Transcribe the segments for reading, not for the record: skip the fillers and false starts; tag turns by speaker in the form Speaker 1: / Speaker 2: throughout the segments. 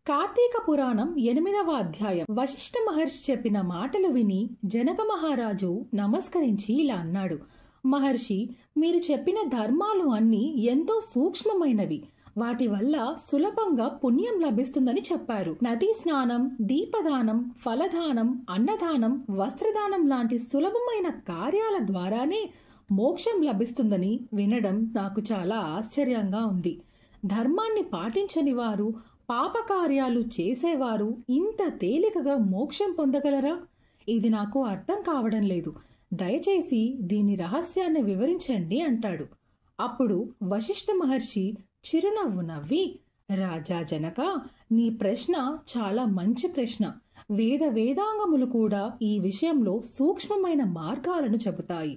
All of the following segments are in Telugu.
Speaker 1: కార్తీక పురాణం 8వ అధ్యాయం. వశిష్ఠ మహర్షి చెప్పిన మాటలు విని జనక మహారాజు నమస్కరించి ఇలా అన్నాడు. మహర్షి, మీరు చెప్పిన ధర్మాలు అన్నీ ఎంతో సూక్ష్మమైనవి. వాటి వల్ల సులభంగా పుణ్యం లభిస్తుందని చెప్పారు. నదీ స్నానం, దీపదానం, ఫలదానం, అన్నదానం, వస్త్రదానం లాంటి సులభమైన కార్యాల ద్వారానే మోక్షం లభిస్తుందని వినడం నాకు చాలా ఆశ్చర్యంగా ఉంది. ధర్మాన్ని పాటించని వారు, పాపకార్యాలు చేసేవారు ఇంత తేలికగా మోక్షం పొందగలరా? ఇది నాకు అర్థం కావడం లేదు. దయచేసి దీని రహస్యాన్ని వివరించండి అంటాడు. అప్పుడు వశిష్ఠ మహర్షి చిరునవ్వు నవ్వి, రాజా జనక, నీ ప్రశ్న చాలా మంచి ప్రశ్న. వేదాంగములు కూడా ఈ విషయంలో సూక్ష్మమైన మార్గాలను చెబుతాయి.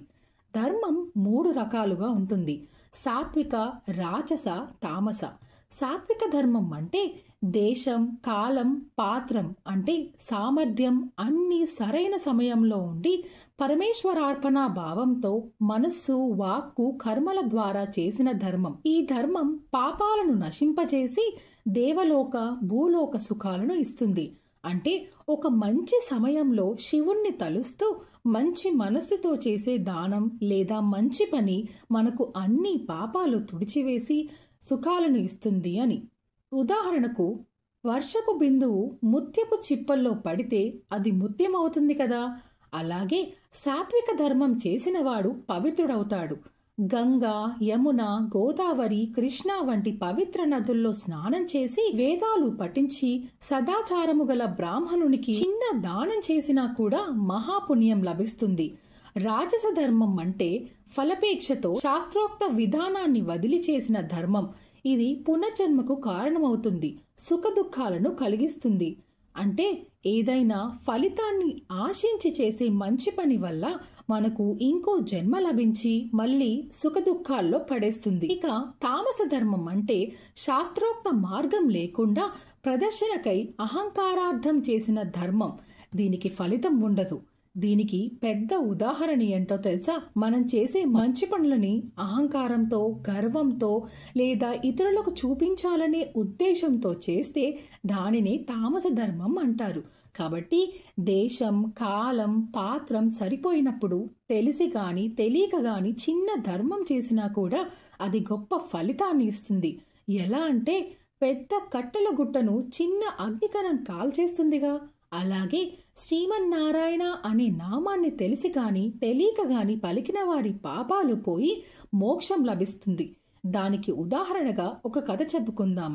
Speaker 1: ధర్మం 3 రకాలుగా ఉంటుంది: సాత్విక, రాజస, తామస. సాత్విక ధర్మం అంటే దేశం, కాలం, పాత్రం అంటే సామర్థ్యం అన్నీ సరైన సమయంలో ఉండి పరమేశ్వరార్పణ భావంతో మనస్సు, వాక్కు, కర్మల ద్వారా చేసిన ధర్మం. ఈ ధర్మం పాపాలను నశింపచేసి దేవలోక, భూలోక సుఖాలను ఇస్తుంది. అంటే ఒక మంచి సమయంలో శివుణ్ణి తలుస్తూ మంచి మనస్సుతో చేసే దానం లేదా మంచి పని మనకు అన్ని పాపాలు తుడిచివేసి సుఖాలను ఇస్తుంది అని. ఉదాహరణకు, వర్షపు బిందువు ముత్యపు చిప్పల్లో పడితే అది ముత్యమవుతుంది కదా. అలాగే సాత్విక ధర్మం చేసినవాడు పవిత్రుడవుతాడు. గంగా, యమున, గోదావరి, కృష్ణ వంటి పవిత్ర నదుల్లో స్నానం చేసి వేదాలు పఠించి సదాచారము గల బ్రాహ్మణునికి చిన్న దానం చేసినా కూడా మహాపుణ్యం లభిస్తుంది. రాజస ధర్మం అంటే ఫలపేక్షతో శాస్త్రోక్త విధానాన్ని వదిలి చేసిన ధర్మం. ఇది పునర్జన్మకు కారణమవుతుంది, సుఖదుఖాలను కలిగిస్తుంది. అంటే ఏదైనా ఫలితాన్ని ఆశించి చేసే మంచి పని వల్ల మనకు ఇంకో జన్మ లభించి మళ్ళీ సుఖదుఖాల్లో పడేస్తుంది. ఇక తామస ధర్మం అంటే శాస్త్రోక్త మార్గం లేకుండా ప్రదర్శనకై అహంకారార్థం చేసిన ధర్మం. దీనికి ఫలితం ఉండదు. దీనికి పెద్ద ఉదాహరణ ఏంటో తెలుసా? మనం చేసే మంచి పనులని అహంకారంతో, గర్వంతో లేదా ఇతరులకు చూపించాలనే ఉద్దేశంతో చేస్తే దానిని తామస ధర్మం అంటారు. కాబట్టి దేశం, కాలం, పాత్రం సరిపోయినప్పుడు తెలిసి గాని తెలియక గాని చిన్న ధర్మం చేసినా కూడా అది గొప్ప ఫలితాన్ని ఇస్తుంది. ఎలా అంటే పెద్ద కట్టెల గుట్టను చిన్న అగ్నికణం కాల్చేస్తుందిగా. అలాగే శ్రీమన్నారాయణ అనే నామాన్ని తెలిసి గాని తెలియక గాని పలికిన వారి పాపాలు పోయి మోక్షం లభిస్తుంది. దానికి ఉదాహరణగా ఒక కథ చెప్పుకుందామని